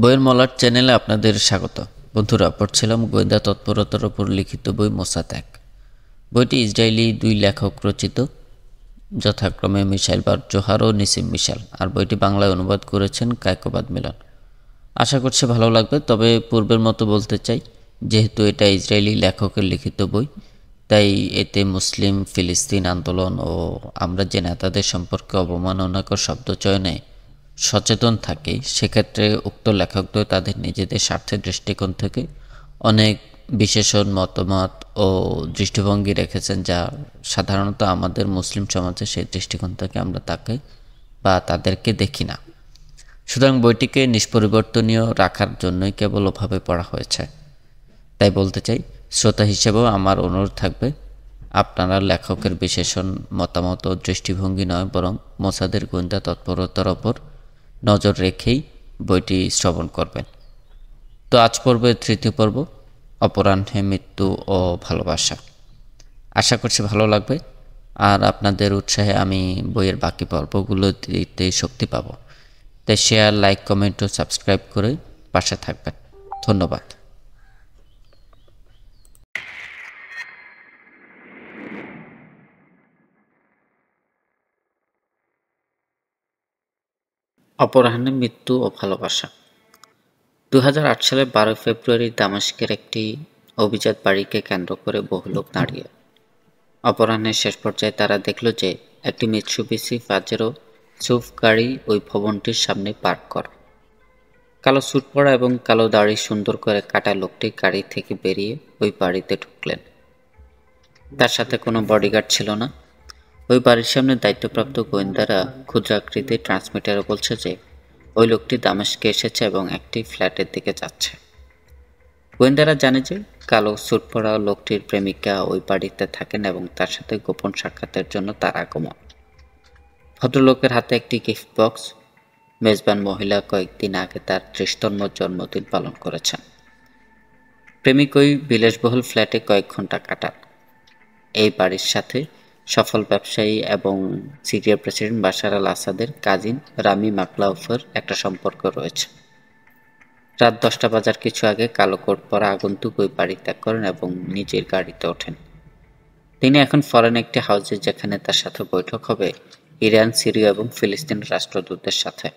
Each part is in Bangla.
বইয়ের মলাট চ্যানেলে আপনাদের স্বাগত। বন্ধুরা, পড়ছিলাম গোয়েন্দা তৎপরতার ওপর লিখিত বই মোসাদ ১। বইটি ইসরায়েলি ২ লেখক রচিত, যথাক্রমে মিশাইল বার জোহার ও নিসিম মিশাল, আর বইটি বাংলায় অনুবাদ করেছেন কায়কোবাদ মিলন। আশা করছি ভালো লাগবে। তবে পূর্বের মতো বলতে চাই, যেহেতু এটা ইসরায়েলি লেখকের লিখিত বই, তাই এতে মুসলিম ফিলিস্তিন আন্দোলন ও আমরা যে নেতাদের সম্পর্কে অবমাননাকর শব্দচয়নে সচেতন থাকি, সেক্ষেত্রে উক্ত লেখকদের তাদের নিজেদের স্বার্থের দৃষ্টিকোণ থেকে অনেক বিশেষণ, মতামত ও দৃষ্টিভঙ্গি রেখেছেন, যা সাধারণত আমাদের মুসলিম সমাজে সেই দৃষ্টিকোণ থেকে আমরা তাকে বা তাদেরকে দেখি না। সুতরাং বইটিকে নিষ্পরিবর্তনীয় রাখার জন্যই কেবল ওভাবে পড়া হয়েছে। তাই বলতে চাই, শ্রোতা হিসেবেও আমার অনুরোধ থাকবে, আপনারা লেখকের বিশেষণ, মতামত ও দৃষ্টিভঙ্গি নয়, বরং মোসাদের গোয়েন্দা তৎপরতার ওপর নজর রেখেই বইটি শ্রবণ করবেন। তো আজ পর্বের তৃতীয় পর্ব, অপরাহ্নে মৃত্যু ও ভালোবাসা। আশা করছি ভালো লাগবে, আর আপনাদের উৎসাহে আমি বইয়ের বাকি পর্বগুলো দিতে শক্তি পাব। তাই শেয়ার, লাইক, কমেন্ট ও সাবস্ক্রাইব করে পাশে থাকবেন। ধন্যবাদ। অপরাহ্নে মৃত্যু ও ভালোবাসা। ২০০৮ সালের ১২ ফেব্রুয়ারি দামেস্কের একটি অভিজাত বাড়িকে কেন্দ্র করে বহু লোক দাঁড়িয়ে। অপরাহ্নের শেষ পর্যায়ে তারা দেখল যে একটি মিৎসুবিশি পাজেরো সুভ গাড়ি ওই ভবনটির সামনে পার্ক করা। কালো স্যুট পরা এবং কালো দাড়ি সুন্দর করে কাটা লোকটি গাড়ি থেকে বেরিয়ে ওই বাড়িতে ঢুকলেন। তার সাথে কোনো বডিগার্ড ছিল না। ওই বাড়ির সামনে দায়িত্বপ্রাপ্ত গোয়েন্দারা ক্ষুদ্রাকৃতির ট্রান্সমিটারে বলছে যে ওই লোকটি দামেস্কে এসেছে এবং একটি ফ্ল্যাটের দিকে যাচ্ছে। গোয়েন্দারা জানে যে কালো স্যুট পরা লোকটির প্রেমিকা ওই বাড়িতে থাকেন এবং তার সাথে গোপন সাক্ষাতের জন্য তার আগমন। ভদ্রলোকের হাতে একটি গিফট বক্স। মেজবান মহিলা কয়েকদিন আগে তার ৩০তম জন্মদিন পালন করেছেন। প্রেমিক ওই বিলাসবহুল ফ্ল্যাটে কয়েক ঘন্টা কাটান। এই বাড়ির সাথে সফল ব্যবসায়ী এবং সিরিয়ার প্রেসিডেন্ট বাশার আল আসাদের কাজিন রামি মাকলাউফের একটা সম্পর্ক রয়েছে। রাত ১০টা বাজার কিছু আগে কালো কোট পরা আগন্তুক ওই বাড়ি ত্যাগ করেন এবং নিজের গাড়িতে ওঠেন। তিনি এখন ফরেন একটি হাউসে, যেখানে তার সাথে বৈঠক হবে ইরান, সিরিয়া এবং ফিলিস্তিনের রাষ্ট্রদূতদের সাথে।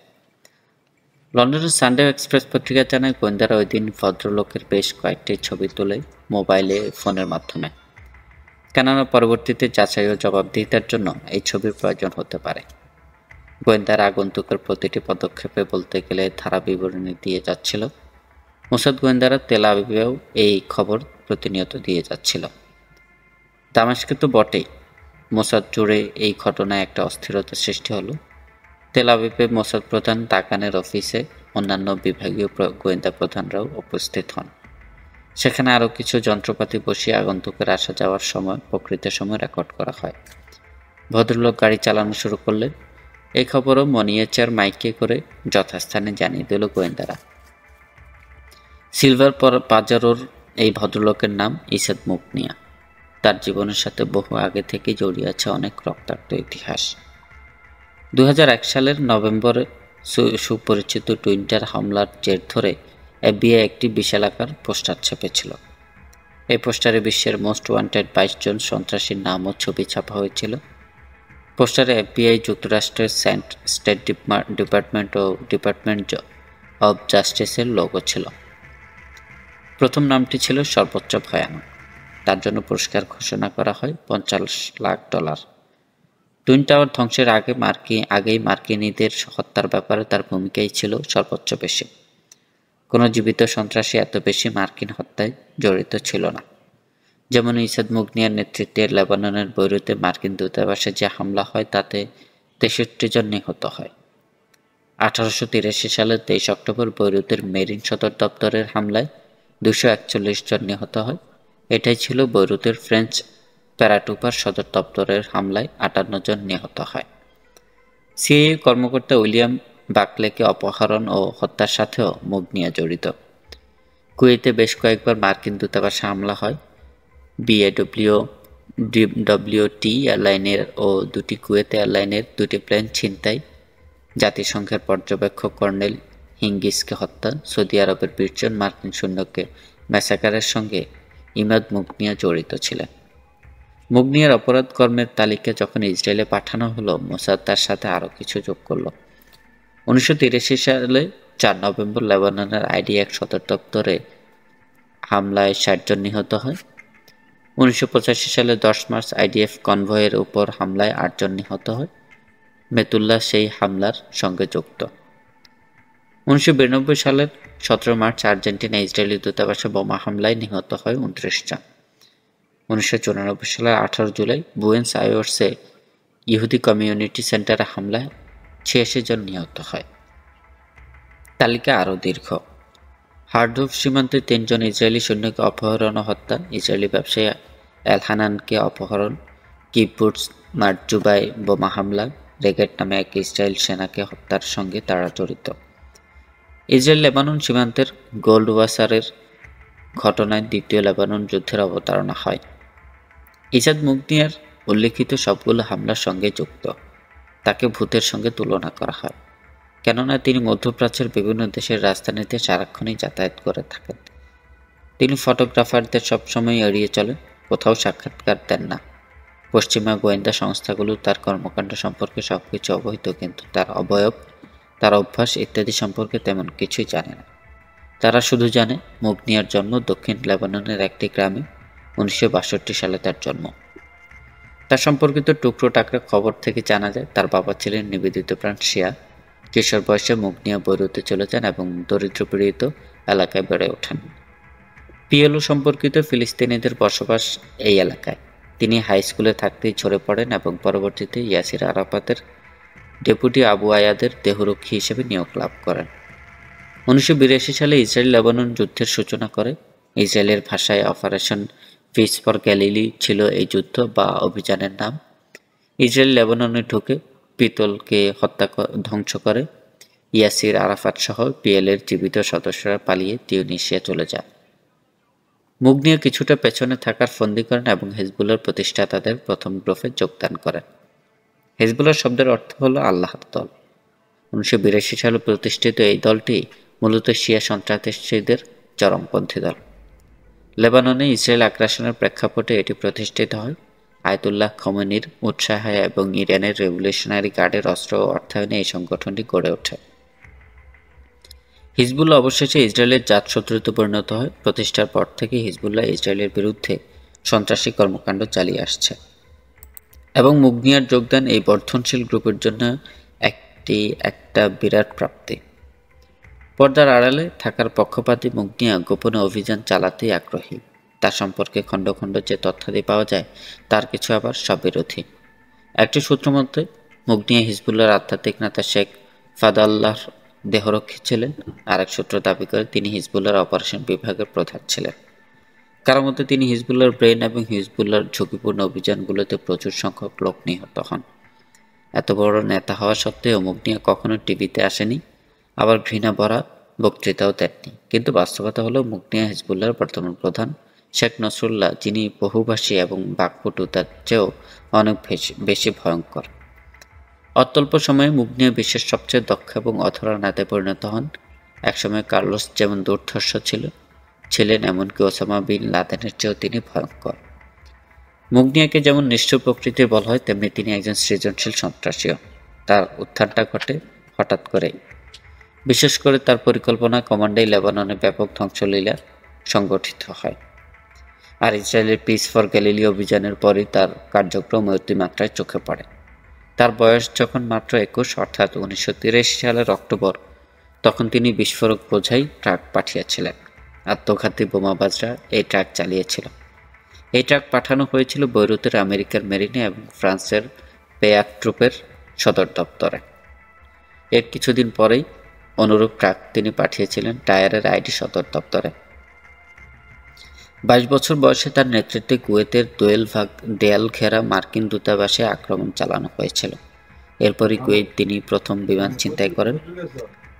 লন্ডনের সানডে এক্সপ্রেস পত্রিকা জানায়, গোয়েন্দারা ওই দিন ভদ্রলোকের বেশ কয়েকটি ছবি তোলে মোবাইলে, ফোনের মাধ্যমে। কেননা পরবর্তীতে যাচাই ও জবাবদিহিতার জন্য এই ছবির প্রয়োজন হতে পারে। গোয়েন্দারা আগন্তুকের প্রতিটি পদক্ষেপে বলতে গেলে ধারা বিবরণী দিয়ে যাচ্ছিল। মোসাদ গোয়েন্দারা তেল আবিবেও এই খবর প্রতিনিয়ত দিয়ে যাচ্ছিল। দামেস্কে তো বটেই, মোসাদ জুড়ে এই ঘটনায় একটা অস্থিরতা সৃষ্টি হলো। তেল আবিবে মোসাদ প্রধান তাকানের অফিসে অন্যান্য বিভাগীয় গোয়েন্দা প্রধানরাও উপস্থিত হন। সেখানে আরও কিছু যন্ত্রপাতি বসিয়ে আগন্তুকের আসা যাওয়ার সময়, প্রকৃত সময় রেকর্ড করা হয়। ভদ্রলোক গাড়ি চালানো শুরু করলেন। এই খবরও মনিয়েচার মাইকে করে যথাস্থানে জানিয়ে দিল গোয়েন্দারা। সিলভার পাজারোর এই ভদ্রলোকের নাম ইসাদ মুগনিয়া। তার জীবনের সাথে বহু আগে থেকে জড়িয়ে আছে অনেক রক্তাক্ত ইতিহাস। ২০০১ সালের নভেম্বরে সুপরিচিত টুইটার হামলার জের ধরে এফবিআই একটি বিশালাকার পোস্টার ছেপেছিল। এই পোস্টারে বিশ্বের মোস্ট ওয়ান্টেড ২২ জন সন্ত্রাসীর নাম ও ছবি ছাপা হয়েছিল। পোস্টারে এফবিআই, যুক্তরাষ্ট্রের স্টেট ডিপার্টমেন্ট ও ডিপার্টমেন্ট অব জাস্টিসের লোগো ছিল। প্রথম নামটি ছিল সর্বোচ্চ ভয়ানক। তার জন্য পুরস্কার ঘোষণা করা হয় $৫০ লাখ। টুইন টাওয়ার ধ্বংসের আগেই মার্কিনীদের হত্যার ব্যাপারে তার ভূমিকাই ছিল সর্বোচ্চ বেশি। কোনো জীবিত সন্ত্রাসী এত বেশি মার্কিন হত্যায় জড়িত ছিল না। যেমন ইসাদ মুগনিয়ার নেতৃত্বে লেবাননের বৈরুতে মার্কিন দূতাবাসে যে হামলা হয়, তাতে ৬৩ জন নিহত হয়। ১৮৮৩ সালের ২৩ অক্টোবর বৈরুতের মেরিন সদর দপ্তরের হামলায় ২৪১ জন নিহত হয়। এটাই ছিল বৈরুতের ফ্রেঞ্চ প্যারাটুপার সদর দপ্তরের হামলায় ৫৮ জন নিহত হয়। সিআইএ কর্মকর্তা উইলিয়াম বাকলেকে অপহরণ ও হত্যার সাথেও মুগনিয়া জড়িত। কুয়েতে বেশ কয়েকবার মার্কিন দূতাবাসে হামলা হয়। BAWT এয়ারলাইনের ও দুটি কুয়েত এয়ারলাইনের ২টি প্লেন ছিনতাই। জাতিসংঘের পর্যবেক্ষক কর্নেল হিঙ্গিসকে হত্যা, সৌদি আরবের 20 জন মার্কিন সৈন্যকে ম্যাসাকারের সঙ্গে ইমাদ মুগনিয়া জড়িত ছিলেন। মুগনিয়ার অপরাধ কর্মের তালিকা যখন ইসরায়েলে পাঠানো হলো, মোসাদ তার সাথে আরও কিছু যোগ করল। 1983 সালে 4 নভেম্বর লেবাননের IDF সদর দপ্তরে হামলায় 60 জন নিহত হয়। 1985 সালে 10 মার্চ IDF কনভয়ের উপর হামলায় 8 জন নিহত হয়। মেতুল্লাহ সেই হামলার সঙ্গে যুক্ত। 1992 সালের 17 মার্চ আর্জেন্টিনা ইসরায়েলি দূতাবাসে বোমা হামলায় নিহত হয় 29 জন। 1994 সালের 18 জুলাই বুয়েন্স আয়ার্সে ইহুদি কমিউনিটি সেন্টারে হামলায় 86 জন নিহত হয়। তালিকা আরও দীর্ঘ। হার্ডহুফ সীমান্তে 3 জন ইসরায়েলি সৈন্যকে অপহরণ ও হত্যা, ইসরায়েলি ব্যবসায়ী এলহানানকে অপহরণ, কিবুটজ মারজুবায় বোমা হামলা, রেগেট নামে এক ইসরায়েল সেনাকে হত্যার সঙ্গে তারা জড়িত। ইসরায়েল লেবানন সীমান্তের গোল্ডওয়াসারের ঘটনায় দ্বিতীয় লেবানন যুদ্ধের অবতারণা হয়। ইজাদ মুগনিয়ার উল্লিখিত সবগুলো হামলার সঙ্গে যুক্ত। তাকে ভূতের সঙ্গে তুলনা করা হয়, কেননা তিনি মধ্যপ্রাচ্যের বিভিন্ন দেশের রাজধানীতে সারাক্ষণই যাতায়াত করে থাকেন। তিনি ফটোগ্রাফারদের সবসময় এড়িয়ে চলেন, কোথাও সাক্ষাৎকার দেন না। পশ্চিমা গোয়েন্দা সংস্থাগুলো তার কর্মকাণ্ড সম্পর্কে সবকিছু অবহিত, কিন্তু তার অবয়ব, তার অভ্যাস ইত্যাদি সম্পর্কে তেমন কিছুই জানে না। তারা শুধু জানে মুগনিয়ার জন্ম দক্ষিণ লেবাননের একটি গ্রামে, 1962 সালে তার জন্ম। তার সম্পর্কিত টুকরো টাকরা খবর থেকে জানা যায় তার বাবা ছিলেন নিবেদিত প্রাণ শিয়া। কিশোর বয়সে মুগনিয়া বৈরুতে চলে যান এবং দরিদ্রপীড়িত এলাকায় বেড়ে ওঠেন। পিএলও সম্পর্কিত ফিলিস্তিনিদের বসবাস এই এলাকায়। তিনি হাই স্কুলে থাকতেই ঝরে পড়েন এবং পরবর্তীতে ইয়াসির আরাফাতের ডেপুটি আবু আয়াদের দেহরক্ষী হিসেবে নিয়োগ লাভ করেন। 1982 সালে ইসরায়েল লেবানন যুদ্ধের সূচনা করে। ইসরায়েলের ভাষায় অপারেশন পিস ফর গ্যালিলি ছিল এই যুদ্ধ বা অভিযানের নাম। ইসরায়েল লেবাননে ঢুকে পিতলকে ধ্বংস করে। ইয়াসির আরাফাত সহ পিএলের জীবিত সদস্যরা পালিয়ে তিউনিসিয়া চলে যায়। মুগনিয়া কিছুটা পেছনে থাকার ফন্দি করেন এবং হিজবুল্লাহর প্রতিষ্ঠাতাদের প্রথম গ্রুপে যোগদান করেন। হিজবুল্লাহ শব্দের অর্থ হল আল্লাহর দল। 1982 সালে প্রতিষ্ঠিত এই দলটি মূলত শিয়া সন্ত্রাসীদের চরমপন্থী দল। লেবাননে ইসরায়েল আগ্রাসনের প্রেক্ষাপটে এটি প্রতিষ্ঠিত হয়। আয়াতুল্লাহ খমেনির উৎসাহে এবং ইরানের রেভলিউশনারি গার্ডের অস্ত্র ও অর্থায়নে এই সংগঠনটি গড়ে ওঠে। হিজবুল্লাহ অবশেষে ইসরায়েলের জাতশত্রুতে পরিণত হয়। প্রতিষ্ঠার পর থেকে হিজবুল্লাহ ইসরায়েলের বিরুদ্ধে সন্ত্রাসী কর্মকাণ্ড চালিয়ে আসছে এবং মুগনিয়ার যোগদান এই বর্ধনশীল গ্রুপের জন্য একটা বিরাট প্রাপ্তি। পর্দার আড়ালে থাকার পক্ষপাতী মুগনিয়া গোপনে অভিযান চালাতেই আগ্রহী। তার সম্পর্কে খণ্ড খণ্ড যে তথ্যাদি পাওয়া যায় তার কিছু আবার সবিরোধী। একটি সূত্র মতে মুগনিয়া হিজবুল্লাহর আধ্যাত্মিক নেতা শেখ ফাদাল্লাহর দেহরক্ষী ছিলেন। আরেক সূত্র দাবি করে তিনি হিজবুল্লাহর অপারেশন বিভাগের প্রধান ছিলেন। কারো মতে তিনি হিজবুল্লাহর ব্রেন এবং হিজবুল্লাহর ঝুঁকিপূর্ণ অভিযানগুলোতে প্রচুর সংখ্যক লোক নিহত হন। এত বড় নেতা হওয়া সত্ত্বেও মুগনিয়া কখনো টিভিতে আসেনি, আবার ঘৃণা ভরা বক্তৃতাও দেননি। কিন্তু বাস্তবতা হলো মুগনিয়া হিজবুল্লাহর বর্তমান প্রধান শেখ নসরুল্লাহ, যিনি বহুভাষী এবং বাকপটু, তার চেয়েও অনেক বেশি ভয়ঙ্কর। অত্যল্প সময়ে মুগনিয়া বিশ্বের সবচেয়ে দক্ষ এবং অধরা নেতায় পরিণত হন। একসময় কার্লোস যেমন দুর্ধর্ষ ছিলেন, এমনকি ওসামা বিন লাদেনের চেয়েও তিনি ভয়ঙ্কর। মুগনিয়াকে যেমন নিষ্ঠুর প্রকৃতির বলা হয়, তেমনি তিনি একজন সৃজনশীল সন্ত্রাসীও। তার উত্থানটা ঘটে হঠাৎ করেই। বিশেষ করে তার পরিকল্পনা কমান্ডেই লেবাননে ব্যাপক ধ্বংসলীলা সংগঠিত হয়। আর ইসরায়েলের পিস ফর গ্যালিলি অভিযানের পরই তার কার্যক্রম অতিমাত্রায় চোখে পড়ে। তার বয়স যখন মাত্র 21, অর্থাৎ 1983 সালের অক্টোবর, তখন তিনি বিস্ফোরক বোঝাই ট্রাক পাঠিয়েছিলেন। আত্মঘাতী বোমাবাজরা এই ট্রাক চালিয়েছিল। এই ট্রাক পাঠানো হয়েছিল বৈরুতের আমেরিকার মেরিনে এবং ফ্রান্সের পেয়াক ট্রুপের সদর দপ্তরে। এর কিছুদিন পরেই অনুরূপ ট্রাক তিনি পাঠিয়েছিলেন টায়ারের আইডি সদর দপ্তরে। 22 বছর বয়সে তার নেতৃত্বে কুয়েতের দেয়াল ঘেরা মার্কিন দূতাবাসে আক্রমণ চালানো হয়েছিল। এরপরই কুয়েত তিনি প্রথম বিমান ছিনতাই করেন।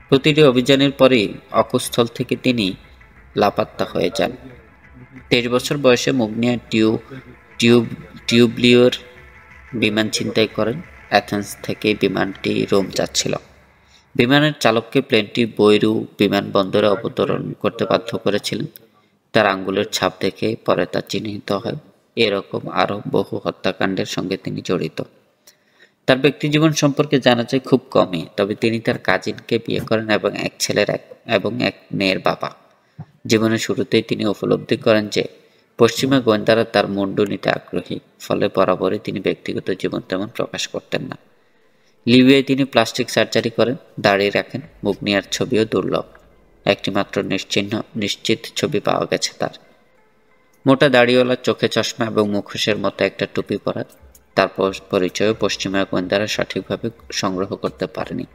প্রতিটি অভিযানের পরেই অকুস্থল থেকে তিনি লাপাত্তা হয়ে যান। 23 বছর বয়সে মুগনিয়া টিউবলিওর বিমান ছিনতাই করেন। অ্যাথেন্স থেকে বিমানটি রোম যাচ্ছিল। বিমানের চালককে প্লেনটি বৈরু বিমানবন্দরে অবতরণ করতে বাধ্য করেছিলেন। তার আঙ্গুলের ছাপ দেখে পরে তা চিহ্নিত হয়। এরকম আরও বহু হত্যাকাণ্ডের সঙ্গে তিনি জড়িত। তার ব্যক্তিজীবন সম্পর্কে জানা যায় খুব কমই, তবে তিনি তার কাজিনকে বিয়ে করেন এবং এক ছেলের এবং এক মেয়ের বাবা। জীবনের শুরুতেই তিনি উপলব্ধি করেন যে পশ্চিমা গোয়েন্দারা তার মুন্ডু নিতে আগ্রহী, ফলে বরাবরই তিনি ব্যক্তিগত জীবন তেমন প্রকাশ করতেন না। লিবিয়ায় তিনি প্লাস্টিক সার্জারি করেন, দাড়ি রাখেন, মুখ নেওয়ার ছবিও দুর্লভ। একটি মাত্র নিশ্চিত ছবি পাওয়া গেছে তার। মোটা দাড়িওয়ালা, চোখে চশমা এবং মুখোশের মতো একটা টুপি পরা। তার পরিচয়ও পশ্চিমা গোয়েন্দারা সঠিকভাবে সংগ্রহ করতে পারেনি।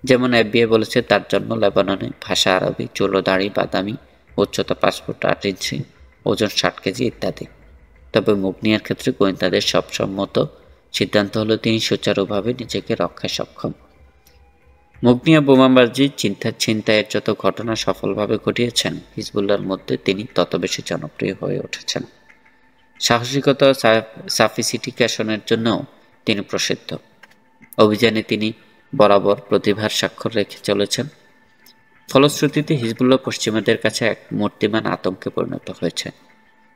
যেমন এফবিআই বলেছে তার জন্ম লেবাননে, ভাষা আরবি, চুল ও দাড়ি বাদামি, উচ্চতা 5 ফুট 8 ইঞ্চি, ওজন 60 কেজি ইত্যাদি। তবে মুগনিয়ার ক্ষেত্রে গোয়েন্দাদের সবসম্মত সিদ্ধান্ত হলো তিনি সুচারুভাবে নিজেকে রক্ষায় সক্ষম। মুগনিয়া বোমাবাজি, ছিনতাইয়ের যত ঘটনা সফলভাবে ঘটিয়েছেন, হিজবুল্লাহর মধ্যে তিনি তত বেশি জনপ্রিয় হয়ে উঠেছেন। সাহসিকতা ও সাফিসিটিকেশনের জন্যও তিনি প্রসিদ্ধ। অভিযানে তিনি বরাবর প্রতিভার স্বাক্ষর রেখে চলেছেন। ফলশ্রুতিতে হিজবুল্লাহ পশ্চিমাদের কাছে এক মূর্তিমান আতঙ্কে পরিণত হয়েছে।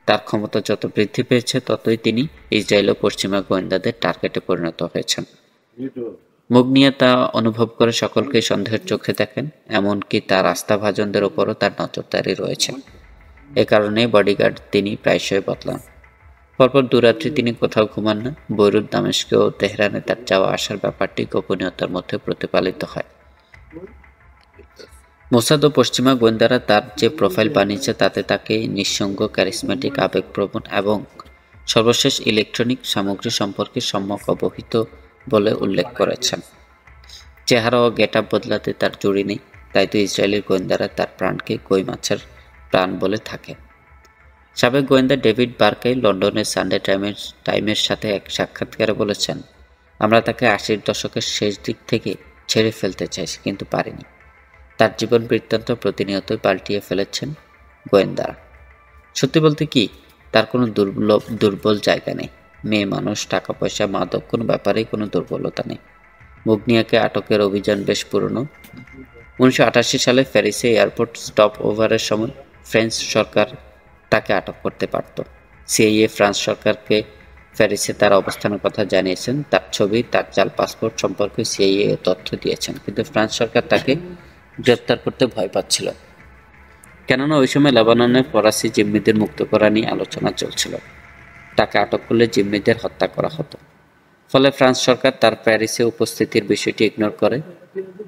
তার ক্ষমতা যত বৃদ্ধি পেয়েছে, ততই তিনি ইসরায়েল ও পশ্চিমা গোয়েন্দাদের টার্গেটে পরিণত হয়েছেন। মুগনিয়া তা অনুভব করে সকলকেই সন্দেহের চোখে দেখেন, এমনকি তার আস্থাভাজনদের ওপরও তার নজরদারি রয়েছে। এ কারণে বডিগার্ড তিনি প্রায়শই বদলান। পরপর দুরাত্রি তিনি কোথাও ঘুমান না। বৈরুত, দামেস্কে ও তেহরানে তার যাওয়া আসার ব্যাপারটি গোপনীয়তার মধ্যে প্রতিপালিত হয়। মোসাদ ও পশ্চিমা গোয়েন্দারা তার যে প্রোফাইল বানিয়েছে, তাতে তাকে নিঃসঙ্গ, ক্যারিসমেটিক, আবেগপ্রবণ এবং সর্বশেষ ইলেকট্রনিক সামগ্রী সম্পর্কে সম্যক অবহিত বলে উল্লেখ করেছেন। চেহারা ও গেটআপ বদলাতে তার জুড়ি নেই, তাই তো ইসরায়েলের গোয়েন্দারা তার প্রাণকে কই মাছের প্রাণ বলে থাকে। সাবেক গোয়েন্দা ডেভিড বার্কাই লন্ডনের সানডে টাইমের সাথে এক সাক্ষাৎকারে বলেছেন, আমরা তাকে 80-র দশকের শেষ দিক থেকে ছেড়ে ফেলতে চাইছি, কিন্তু পারিনি। তার জীবন বৃত্তান্ত প্রতিনিয়তই পাল্টিয়ে ফেলেছেন গোয়েন্দারা। সত্যি বলতে কি, তার কোনো দুর্বল জায়গা নেই। মেয়ে মানুষ, টাকা পয়সা, মাদক, কোনো ব্যাপারেই কোনো দুর্বলতা নেই। মুগনিয়াকে আটকের অভিযান বেশ পুরনো। 1988 সালে প্যারিসে এয়ারপোর্ট স্টপ ওভারের সময় ফ্রেঞ্চ সরকার তাকে আটক করতে পারত। সিআইএ ফ্রান্স সরকারকে প্যারিসে তার অবস্থানের কথা জানিয়েছেন। তার ছবি, তার জাল পাসপোর্ট সম্পর্কে সিআইএ তথ্য দিয়েছেন, কিন্তু ফ্রান্স সরকার তাকে গ্রেপ্তার করতে ভয় পাচ্ছিল। কেননা ওই সময় লেবাননের ফরাসি জিম্মিদের মুক্ত করা নিয়ে আলোচনা চলছিল। তাকে আটক করলে জিম্মিদের হত্যা করা হতো। ফলে ফ্রান্স সরকার তার প্যারিসে উপস্থিতির বিষয়টি ইগনোর করে।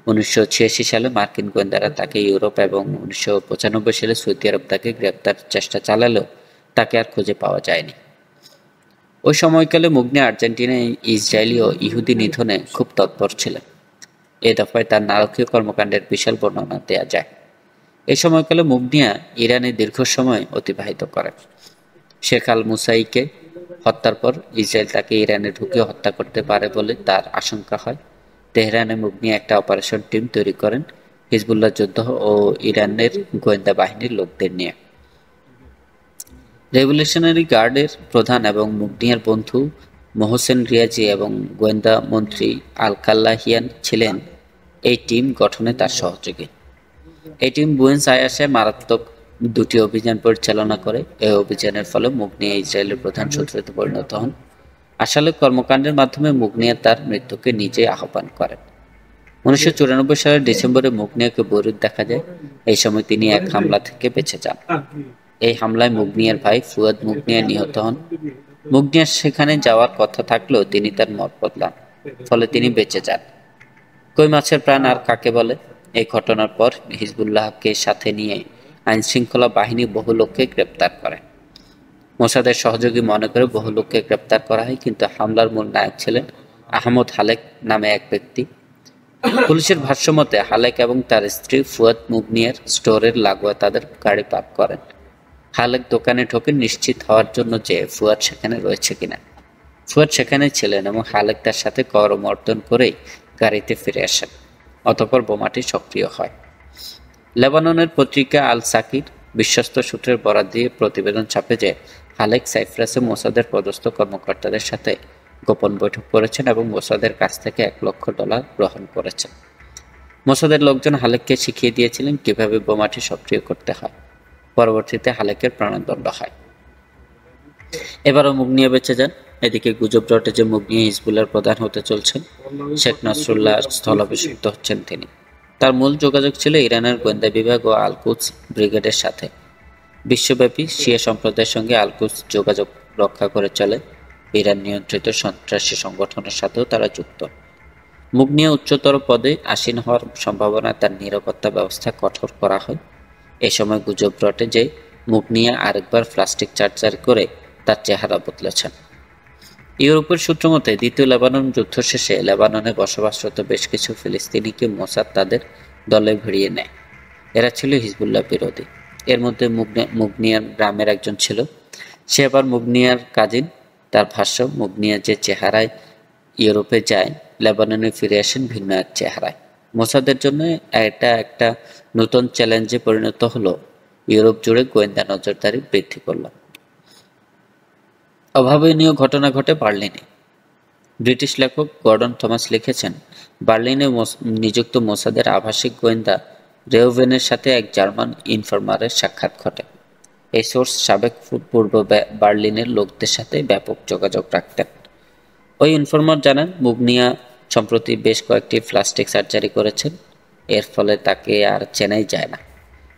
1986 সালে মার্কিন গোয়েন্দারা তাকে ইউরোপ এবং 1995 সালে সৌদি আরব তাকে গ্রেপ্তার চেষ্টা চালালেও তাকে আর খুঁজে পাওয়া যায়নি। ওই সময়কালে মুগনিয়া আর্জেন্টিনায় ইসরায়েলি ও ইহুদি নিধনে খুব তৎপর ছিলেন। এ দফায় তার নারকীয় কর্মকাণ্ডের বিশাল বর্ণনা দেয়া যায়। এই সময়কালে মুগনিয়া ইরানে দীর্ঘ সময় অতিবাহিত করেন। শেখ আল মুসাইকে হত্যার পর ইসরায়েল তাকে ইরানে ঢুকিয়ে হত্যা করতে পারে বলে তার আশঙ্কা হয়। তেহরানে মুগনিয়া একটা অপারেশন টিম তৈরি করেন হিজবুল্লাহ যোদ্ধা ও ইরানের গোয়েন্দা বাহিনীর লোকদের নিয়ে। রেভলিউশনারি গার্ডের প্রধান এবং মুগনিয়ার বন্ধু মোহসেন রিয়াজি এবং গোয়েন্দা মন্ত্রী আল কাল্লাহিয়ান ছিলেন এই টিম গঠনে তার সহযোগী। এই টিম বুয়েন্স আয়ারসে মারাত্মক 2টি অভিযান পরিচালনা করে। এই অভিযানের ফলে মুগনিয়া ইসরায়েলের প্রধান শত্রুতে পরিণত হন। আসলে কর্মকাণ্ডের মাধ্যমে মুগনিয়া তার মৃত্যুকে নিজেই আহ্বান করেন। 1994 সালের ডিসেম্বরে মুগনিয়াকে বৈরুত দেখা যায়। এই সময় তিনি এক হামলা থেকে বেঁচে যান। এই হামলায় মুগনিয়ার ভাই ফুয়াদ মুগনিয়া নিহত হন। মুগনিয়ার সেখানে যাওয়ার কথা থাকলেও তিনি তার মত বদলান, ফলে তিনি বেঁচে যান। কই মাছের প্রাণ আর কাকে বলে? এই ঘটনার পর হিজবুল্লাহকে সাথে নিয়ে আইনশৃঙ্খলা বাহিনী বহু লোককে গ্রেপ্তার করে। মোসাদের সহযোগী মনে করে বহু লোককে গ্রেপ্তার করা হয়, কিন্তু হামলার মূল নায়ক ছিলেন আহমদ হালেক নামে এক ব্যক্তি। পুলিশের ভাষ্যমতে হালেক এবং তার স্ত্রী ফুয়াদ মুগনিয়ার স্টোরের লাগোয়া তাদের গাড়ি পার্ক করেন। হালেক দোকানে ঢোকে নিশ্চিত হওয়ার জন্য যে ফুয়াদ সেখানে রয়েছে কিনা। ফুয়াদ সেখানে ছিলেন এবং হালেক তার সাথে করমর্দন করেই গাড়িতে ফিরে আসেন। অতঃপর বোমাটি সক্রিয় হয়। লেবাননের পত্রিকা আল সাকির বিশ্বস্ত সূত্রের বরাত দিয়ে প্রতিবেদন ছাপে যে হালেক সাইপ্রাসে মোসাদের পদস্থ কর্মকর্তাদের সাথে গোপন বৈঠক করেছেন এবং মোসাদের কাছ থেকে $1 লক্ষ গ্রহণ করেছেন। মোসাদের লোকজন হালেককে শিখিয়ে দিয়েছিলেন কিভাবে বোমাটি সক্রিয় করতে হয়। পরবর্তীতে হালেকের প্রাণদণ্ড হয়। এবারও মুগনিয়া বেঁচে যান। এদিকে গুজব রটে যে মুগনিয়া হিজবুল্লাহর প্রধান হতে চলছেন। শেখ নাসরুল্লাহ স্থলাভিষিক্ত হচ্ছেন তিনি। তার মূল যোগাযোগ ছিল ইরানের গোয়েন্দা বিভাগ ও আল-কুদস ব্রিগেডের সাথে। বিশ্বব্যাপী শিয়া সম্প্রদায়ের সঙ্গে আল-কুদস যোগাযোগ রক্ষা করে চলে। ইরান নিয়ন্ত্রিত সন্ত্রাসী সংগঠনের সাথেও তারা যুক্ত। মুগনিয়া উচ্চতর পদে আসীন হওয়ার সম্ভাবনায় তার নিরাপত্তা ব্যবস্থা কঠোর করা হয়। এ সময় গুজব রটে যে মুগনিয়া আরেকবার প্লাস্টিক সার্জারি করে তার চেহারা বদলেছেন। ইউরোপের সূত্র মতে দ্বিতীয় লেবানন যুদ্ধ শেষে লেবাননে বসবাসরত বেশ কিছু ফিলিস্তিনিকে মোসাদ তাদের দলে ভিড়িয়ে নেয়। এরা ছিল হিজবুল্লাহ বিরোধী। এর মধ্যে মুগনিয়ার গ্রামের একজন ছিল। সে আবার মুগনিয়ার কাজিন। তার ভাষ্য, মুগনিয়া যে চেহারায় ইউরোপে যায়, লেবাননে ফিরে আসেন ভিন্ন এক চেহারায়। মোসাদের জন্য এটা একটা নতুন চ্যালেঞ্জে পরিণত হলো। ইউরোপ জুড়ে গোয়েন্দা নজরদারি বৃদ্ধি করল। অভাবনীয় ঘটনা ঘটে বার্লিনে। ব্রিটিশ লেখক গর্ডন থমাস লিখেছেন, বার্লিনে নিযুক্ত মোসাদের আভাসিক গোয়েন্দা রেওভেনের সাথে এক জার্মান ইনফরমারের সাক্ষাৎ ঘটে। এই সোর্স সাবেক পূর্ব বার্লিনের লোকদের সাথে ব্যাপক যোগাযোগ রাখতেন। ওই ইনফরমার জানান, মুগনিয়া সম্প্রতি বেশ কয়েকটি প্লাস্টিক সার্জারি করেছেন। এর ফলে তাকে আর চেনাই যায় না।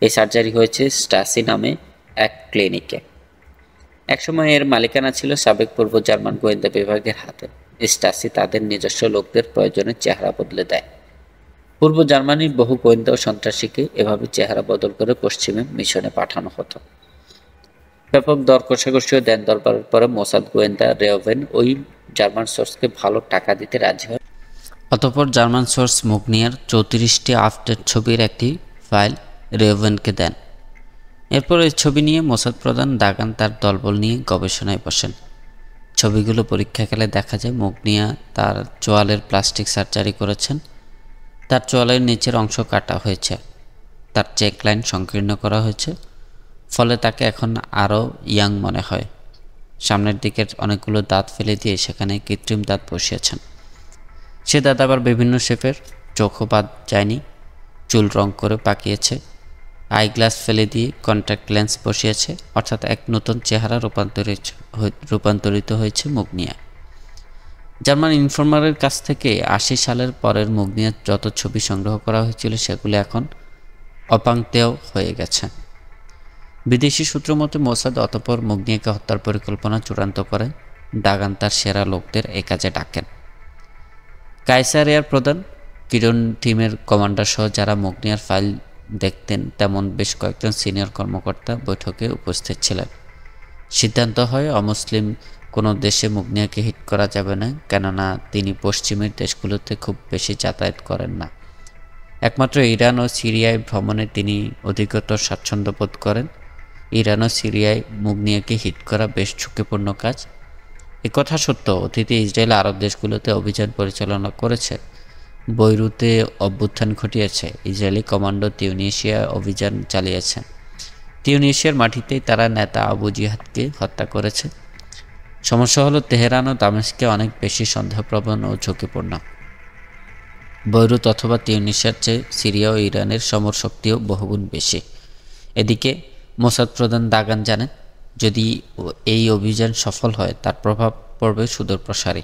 এই সার্জারি হয়েছে স্টাসি নামে এক ক্লিনিকে। একসময় এর মালিকানা ছিল সাবেক পূর্ব জার্মান গোয়েন্দা বিভাগের হাতে। স্টাসি তাদের নিজস্ব লোকদের প্রয়োজনে চেহারা বদলে দেয়। পূর্ব জার্মানির বহু গোয়েন্দা ও সন্ত্রাসীকে এভাবে চেহারা বদল করে পশ্চিমে মিশনে পাঠানো হতো। ব্যাপক দর কষাকষি ও দেন দরবারের পরে মোসাদ গোয়েন্দা রেওভেন ওই জার্মান সোর্সকে ভালো টাকা দিতে রাজি হয়। অতঃপর জার্মান সোর্স মুগনিয়ার 34টি আপডেট ছবির একটি ফাইল রেওভেনকে দেন। এরপর এই ছবি নিয়ে মোসাদ প্রধান দাগান তার দলবল নিয়ে গবেষণায় বসেন। ছবিগুলো পরীক্ষাকালে দেখা যায় মুগনিয়া তার চোয়ালের প্লাস্টিক সার্জারি করেছেন। তার চোয়ালের নিচের অংশ কাটা হয়েছে, তার চেক লাইন সংকীর্ণ করা হয়েছে, ফলে তাকে এখন আরও ইয়াং মনে হয়। সামনের দিকের অনেকগুলো দাঁত ফেলে দিয়ে সেখানে কৃত্রিম দাঁত বসিয়েছেন। সে দাঁত আবার বিভিন্ন শেপের, চোখও বাদ যায়নি, চুল রং করে পাকিয়েছে, আইগ্লাস ফেলে দিয়ে কন্ট্যাক্ট লেন্স বসিয়েছে। অর্থাৎ এক নতুন চেহারা রূপান্তরিত হয়েছে মুগনিয়া। জার্মান ইনফরমারের কাছ থেকে 80 সালের পরের মুগনিয়ার যত ছবি সংগ্রহ করা হয়েছিল সেগুলো এখন অপাংক্তেয় হয়ে গেছে। বিদেশি সূত্র মতে মোসাদ অতঃপর মুগনিয়াকে হত্যার পরিকল্পনা চূড়ান্ত করে। দাগান তার সেরা লোকদের এ কাজে ডাকেন। কায়সারিয়ার প্রধান, কিরণ টিমের কমান্ডার সহ যারা মুগনিয়ার ফাইল দেখতেন তেমন বেশ কয়েকজন সিনিয়র কর্মকর্তা বৈঠকে উপস্থিত ছিলেন। সিদ্ধান্ত হয় অমুসলিম কোনো দেশে মুগনিয়াকে হিট করা যাবে না, কেননা তিনি পশ্চিমের দেশগুলোতে খুব বেশি যাতায়াত করেন না। একমাত্র ইরান ও সিরিয়ায় ভ্রমণে তিনি অধিকতর স্বাচ্ছন্দ্য বোধ করেন। ইরান ও সিরিয়ায় মুগনিয়াকে হিট করা বেশ ঝুঁকিপূর্ণ কাজ। একথা সত্য, অতীতে ইসরায়েল আরব দেশগুলোতে অভিযান পরিচালনা করেছে, বৈরুতে অভ্যুত্থান ঘটিয়েছে। ইসরায়েলি কমান্ডো তিউনিসিয়া অভিযান চালিয়েছে। তিউনিসিয়ার মাটিতেই তারা নেতা আবু জিহাদকে হত্যা করেছে। সমস্যা হলো তেহরান ও দামেস্কে অনেক বেশি সন্দেহপ্রবণ ও ঝুঁকিপূর্ণ। বৈরুত অথবা তিউনিসিয়ার চেয়ে সিরিয়া ও ইরানের সমর শক্তিও বহুগুণ বেশি। এদিকে মোসাদ প্রধান দাগান জানেন, যদি এই অভিযান সফল হয় তার প্রভাব পড়বে সুদূরপ্রসারী।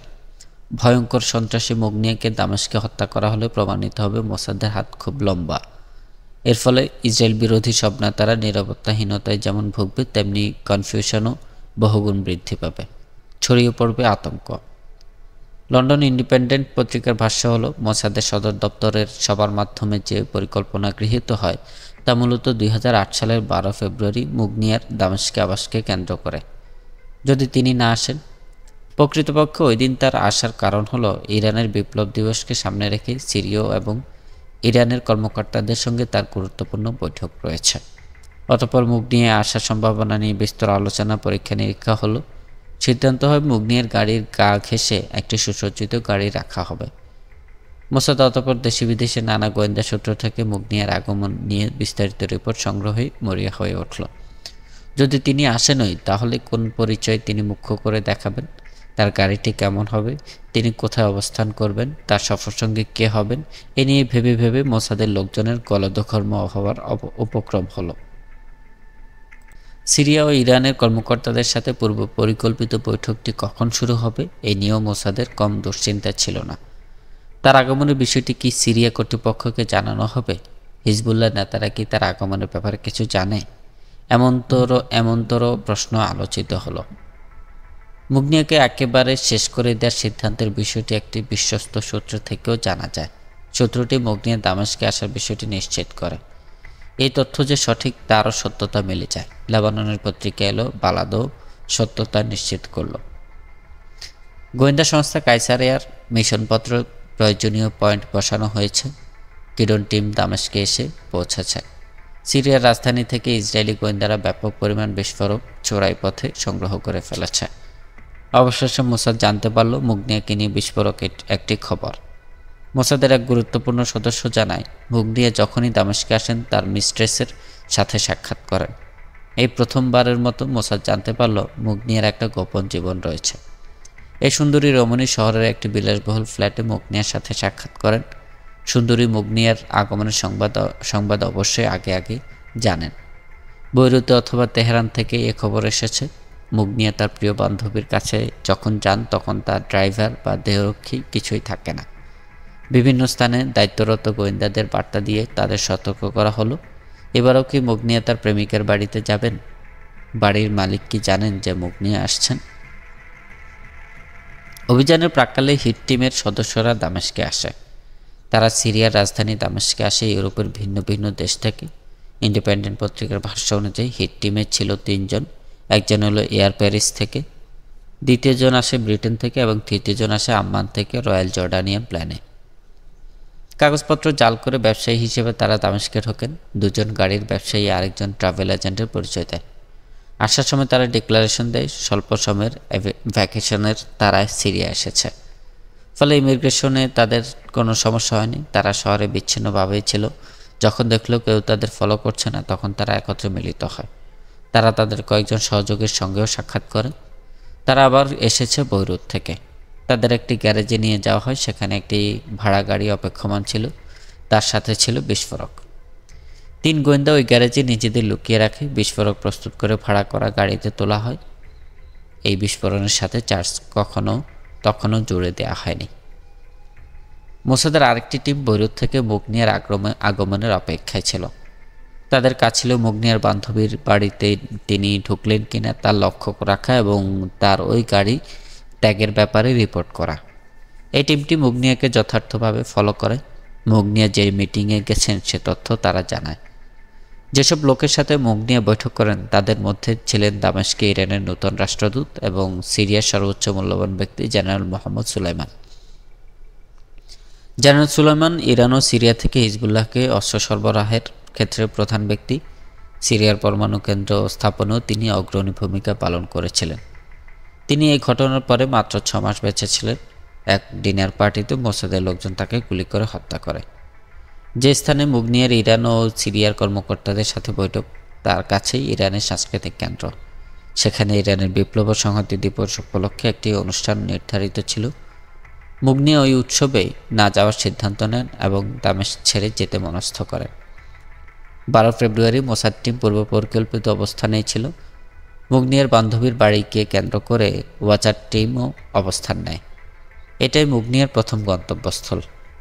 ভয়ঙ্কর সন্ত্রাসী মুগনিয়াকে দামেস্কে হত্যা করা হলে প্রমাণিত হবে মোসাদের হাত খুব লম্বা। এর ফলে ইসরায়েল বিরোধী সব নেতারা নিরাপত্তাহীনতায় যেমন ভুগবে, তেমনি কনফিউশনও বহুগুণ বৃদ্ধি পাবে। ছড়িয়ে পড়বে আতঙ্ক। লন্ডন ইন্ডিপেন্ডেন্ট পত্রিকার ভাষ্য হলো, মোসাদের সদর দপ্তরের সবার মাধ্যমে যে পরিকল্পনা গৃহীত হয় তা মূলত 2008 সালের 12 ফেব্রুয়ারি মুগনিয়ার দামেস্কে আবাসকে কেন্দ্র করে। যদি তিনি না আসেন, প্রকৃতপক্ষে ওই দিন তার আসার কারণ হলো ইরানের বিপ্লব দিবসকে সামনে রেখে সিরিয়া এবং ইরানের কর্মকর্তাদের সঙ্গে তার গুরুত্বপূর্ণ বৈঠক রয়েছে। অতঃপর মুগনিয়া আসার সম্ভাবনা নিয়ে বিস্তর আলোচনা পরীক্ষা নিরীক্ষা হলো। সিদ্ধান্ত হয় মুগনিয়ার গাড়ির গা ঘেঁষে একটি সুসজ্জিত গাড়ি রাখা হবে। মোসাদ অতঃপর দেশে বিদেশে নানা গোয়েন্দা সূত্র থেকে মুগনিয়ার আগমন নিয়ে বিস্তারিত রিপোর্ট সংগ্রহে মরিয়া হয়ে উঠল। যদি তিনি আসেনই, তাহলে কোন পরিচয় তিনি মুখ্য করে দেখাবেন? তার গাড়িটি কেমন হবে, তিনি কোথায় অবস্থান করবেন, তার সফরসঙ্গী কে হবেন, এ নিয়ে ভেবে ভেবে মোসাদের লোকজনের গলদঘর্ম হওয়ার উপক্রম হলো। সিরিয়া ও ইরানের কর্মকর্তাদের সাথে পূর্ব পরিকল্পিত বৈঠকটি কখন শুরু হবে এই নিয়েও মোসাদের কম দুশ্চিন্তা ছিল না। তার আগমনের বিষয়টি কি সিরিয়া কর্তৃপক্ষকে জানানো হবে? হিজবুল্লাহ নেতারা কি তার আগমনের ব্যাপারে কিছু জানে? এমনতর প্রশ্ন আলোচিত হলো। মুগনিয়াকে একেবারে শেষ করে দেওয়ার সিদ্ধান্তের বিষয়টি একটি বিশ্বস্ত সূত্র থেকেও জানা যায়। সূত্রটি মুগনিয়া দামেস্কে আসার বিষয়টি নিশ্চিত করে। এই তথ্য যে সঠিক তারও সত্যতা মিলে যায়। লেবাননের পত্রিকা এলো বালাদও সত্যতা নিশ্চিত করল। গোয়েন্দা সংস্থা কাইসারিয়ার মিশনপত্র প্রয়োজনীয় পয়েন্ট বসানো হয়েছে। কিরণ টিম দামেস্কে এসে পৌঁছেছে। সিরিয়ার রাজধানী থেকে ইসরায়েলি গোয়েন্দারা ব্যাপক পরিমাণ বিস্ফোরক চোরাই পথে সংগ্রহ করে ফেলেছে। অবশেষে মোসাদ জানতে পারল মুগনিয়াকে নিয়ে বিস্ফোরক একটি খবর। মোসাদের এক গুরুত্বপূর্ণ সদস্য জানায়, মুগনিয়া যখনই দামেস্কে আসেন তার মিস্ট্রেসের সাথে সাক্ষাৎ করেন। এই প্রথমবারের মতো মোসাদ জানতে পারল মুগনিয়ার একটা গোপন জীবন রয়েছে। এই সুন্দরী রমণী শহরের একটি বিলাসবহুল ফ্ল্যাটে মুগনিয়ার সাথে সাক্ষাৎ করেন। সুন্দরী মুগনিয়ার আগমনের সংবাদ অবশ্যই আগে আগে জানেন। বৈরুতে অথবা তেহরান থেকে এ খবর এসেছে। মুগনিয়া তার প্রিয় বান্ধবীর কাছে যখন যান তখন তার ড্রাইভার বা দেহরক্ষী কিছুই থাকে না। বিভিন্ন স্থানে দায়িত্বরত গোয়েন্দাদের বার্তা দিয়ে তাদের সতর্ক করা হলো। এবারও কি মুগনিয়া তার প্রেমিকের বাড়িতে যাবেন? বাড়ির মালিক কি জানেন যে মুগনিয়া আসছেন? অভিযানের প্রাক্কালে হিট টিমের সদস্যরা দামেস্কে আসে। তারা সিরিয়ার রাজধানী দামেস্কে আসে ইউরোপের ভিন্ন ভিন্ন দেশ থেকে। ইন্ডিপেন্ডেন্ট পত্রিকার ভাষ্য অনুযায়ী হিট টিমে ছিল 3 জন। একজন হলো এয়ার প্যারিস থেকে, দ্বিতীয় জন আসে ব্রিটেন থেকে এবং তৃতীয় জন আসে আম্মান থেকে রয়্যাল জর্ডানিয়ান প্ল্যানে। কাগজপত্র জাল করে ব্যবসায়ী হিসেবে তারা দামেস্কে ঢোকেন। 2 জন গাড়ির ব্যবসায়ী আরেকজন ট্রাভেল এজেন্টের পরিচয় দেয়। আসার সময় তারা ডিক্লারেশন দেয় স্বল্প সময়ের ভ্যাকেশনের তারা সিরিয়া এসেছে। ফলে ইমিগ্রেশনে তাদের কোনো সমস্যা হয়নি। তারা শহরে বিচ্ছিন্নভাবেই ছিল। যখন দেখলো কেউ তাদের ফলো করছে না তখন তারা একত্রে মিলিত হয়। তারা তাদের কয়েকজন সহযোগীর সঙ্গেও সাক্ষাৎ করে। তারা আবার এসেছে বৈরুত থেকে। তাদের একটি গ্যারেজে নিয়ে যাওয়া হয়। সেখানে একটি ভাড়া গাড়ি অপেক্ষমান ছিল, তার সাথে ছিল বিস্ফোরক। 3 গোয়েন্দা ওই গ্যারেজে নিজেদের লুকিয়ে রাখে। বিস্ফোরক প্রস্তুত করে ভাড়া করা গাড়িতে তোলা হয়। এই বিস্ফোরণের সাথে চার্জ তখনও জুড়ে দেওয়া হয়নি। মোসাদের আরেকটি টিম বৈরুত থেকে মুগনিয়ার আগমনের অপেক্ষায় ছিল। তাদের কাজ ছিল মুগনিয়ার বান্ধবীর বাড়িতে তিনি ঢুকলেন কিনা তার লক্ষ্য রাখা এবং তার ওই গাড়ি ট্যাগের ব্যাপারে রিপোর্ট করা। এই টিমটি মুগনিয়াকে যথার্থভাবে ফলো করে। মুগনিয়া যে মিটিংয়ে গেছেন সে তথ্য তারা জানায়। যেসব লোকের সাথে মুগনিয়া বৈঠক করেন তাদের মধ্যে ছিলেন দামেস্কে ইরানের নতুন রাষ্ট্রদূত এবং সিরিয়ার সর্বোচ্চ মূল্যবান ব্যক্তি general Mohammad Sulaiman. General Sulaiman Iran ও সিরিয়া থেকে হিজবুল্লাহকে অস্ত্র সরবরাহের ক্ষেত্রে প্রধান ব্যক্তি। সিরিয়ার পরমাণু কেন্দ্র স্থাপনেও তিনি অগ্রণী ভূমিকা পালন করেছিলেন। তিনি এই ঘটনার পরে মাত্র 6 মাস বেঁচে ছিলেন। এক ডিনার পার্টিতে মোসাদের লোকজন তাকে গুলি করে হত্যা করে। যে স্থানে মুগনিয়ার ইরান ও সিরিয়ার কর্মকর্তাদের সাথে বৈঠক তার কাছেই ইরানের সাংস্কৃতিক কেন্দ্র। সেখানে ইরানের বিপ্লব ও সংহতি দিবস উপলক্ষে একটি অনুষ্ঠান নির্ধারিত ছিল। মুগনিয়া ওই উৎসবে না যাওয়ার সিদ্ধান্ত নেন এবং দামেস্ক ছেড়ে যেতে মনস্থ করেন। 12 ফেব্রুয়ারি মোসাদ টিম পূর্ব পরিকল্পিত অবস্থানেই ছিল। মুগনিয়ার বান্ধবীর বাড়িকে কেন্দ্র করে ওয়াচার টিমও অবস্থান নেয়। এটাই মুগনিয়ার প্রথম গন্তব্যস্থল।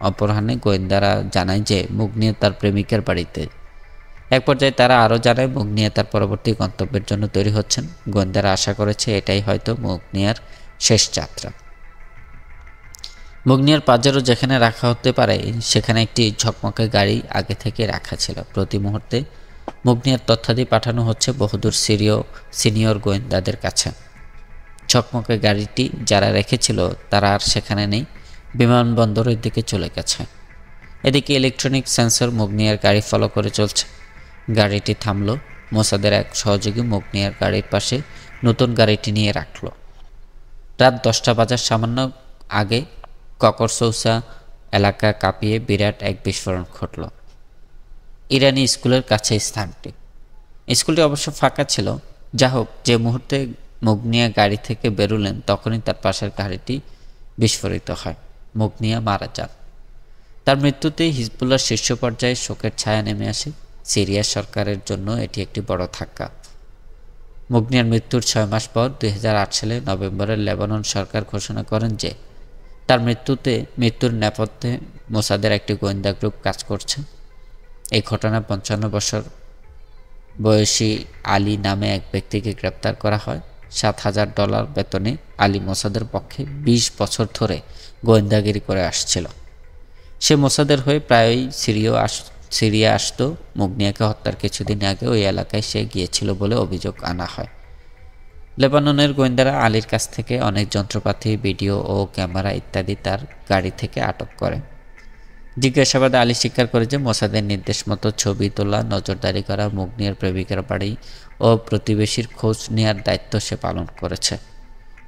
অপরাহ্নে গোয়েন্দারা জানায় যে মুগনিয়া তার প্রেমিকের বাড়িতে। এক পর্যায়ে তারা আরও জানায় মুগনিয়া তার পরবর্তী গন্তব্যের জন্য তৈরি হচ্ছেন। গোয়েন্দারা আশা করেছে এটাই হয়তো মুগনিয়ার শেষ যাত্রা। মুগনিয়ার পাজেরো যেখানে রাখা হতে পারে সেখানে একটি ঝকমকে গাড়ি আগে থেকে রাখা ছিল। প্রতি মুহূর্তে মুগনিয়ার তথ্যাদি পাঠানো হচ্ছে বহুদূর সিনিয়র গোয়েন্দাদের কাছে। ঝকমকে গাড়িটি যারা রেখেছিল তারা আর সেখানে নেই, বিমানবন্দরের দিকে চলে গেছে। এদিকে ইলেকট্রনিক সেন্সর মুগনিয়ার গাড়ি ফলো করে চলছে। গাড়িটি থামল। মোসাদের এক সহযোগী মুগনিয়ার গাড়ির পাশে নতুন গাড়িটি নিয়ে রাখল। রাত 10টা বাজার সামান্য আগে ককরসৌসা এলাকা কাঁপিয়ে বিরাট এক বিস্ফোরণ ঘটল। ইরানি স্কুলের কাছে স্থানটি। স্কুলটি অবশ্য ফাঁকা ছিল। যা হোক, যে মুহূর্তে মুগনিয়া গাড়ি থেকে বেরোলেন তখনই তার পাশের গাড়িটি বিস্ফোরিত হয়। মুগনিয়া মারা যান। তার মৃত্যুতে হিজবুল্লাহর শীর্ষ পর্যায়ে শোকের ছায়া নেমে আসে। সিরিয়া সরকারের জন্য এটি একটি বড় ধাক্কা। মুগনিয়ার মৃত্যুর 6 মাস পর 2008 সালে নভেম্বরে লেবানন সরকার ঘোষণা করেন যে তার মৃত্যুর নেপথ্যে মোসাদের একটি গোয়েন্দা গ্রুপ কাজ করছে। এই ঘটনায় 55 বছর বয়সী আলী নামে এক ব্যক্তিকে গ্রেপ্তার করা হয়। $7,000 বেতনে আলী মোসাদের পক্ষে 20 বছর ধরে গোয়েন্দাগিরি করে আসছিল। সে মোসাদের হয়ে প্রায়ই সিরিয়া আসতো। মুগনিয়াকে হত্যার কিছুদিন আগে ওই এলাকায় সে গিয়েছিল বলে অভিযোগ আনা হয়। লেবাননের গোয়েন্দারা আলীর কাছ থেকে অনেক যন্ত্রপাতি, ভিডিও ও ক্যামেরা ইত্যাদি তার গাড়ি থেকে আটক করে। জিজ্ঞাসাবাদে আলী স্বীকার করে যে মোসাদের নির্দেশ মতো ছবি তোলা, নজরদারি করা, মুগনিয়ার প্রেমিকার বাড়ি ও প্রতিবেশীর খোঁজ নেওয়ার দায়িত্ব সে পালন করেছে।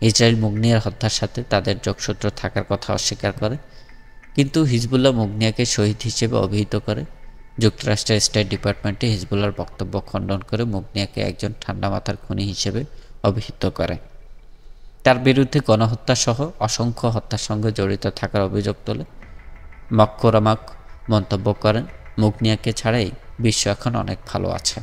ইসরায়েল মুগনিয়ার হত্যার সাথে তাদের যোগসূত্র থাকার কথা অস্বীকার করে, কিন্তু হিজবুল্লাহ মুগনিয়াকে শহীদ হিসেবে অভিহিত করে। যুক্তরাষ্ট্রের স্টেট ডিপার্টমেন্টে হিজবুল্লাহর বক্তব্য খণ্ডন করে মুগনিয়াকে একজন ঠান্ডা মাথার খুনি হিসেবে অভিহিত করে। তার বিরুদ্ধে গণহত্যা সহ অসংখ্য হত্যার সঙ্গে জড়িত থাকার অভিযোগ তোলে। মক্করামাক মন্তব্য করেন, মুগনিয়াকে ছাড়াই বিশ্ব এখন অনেক ভালো আছে।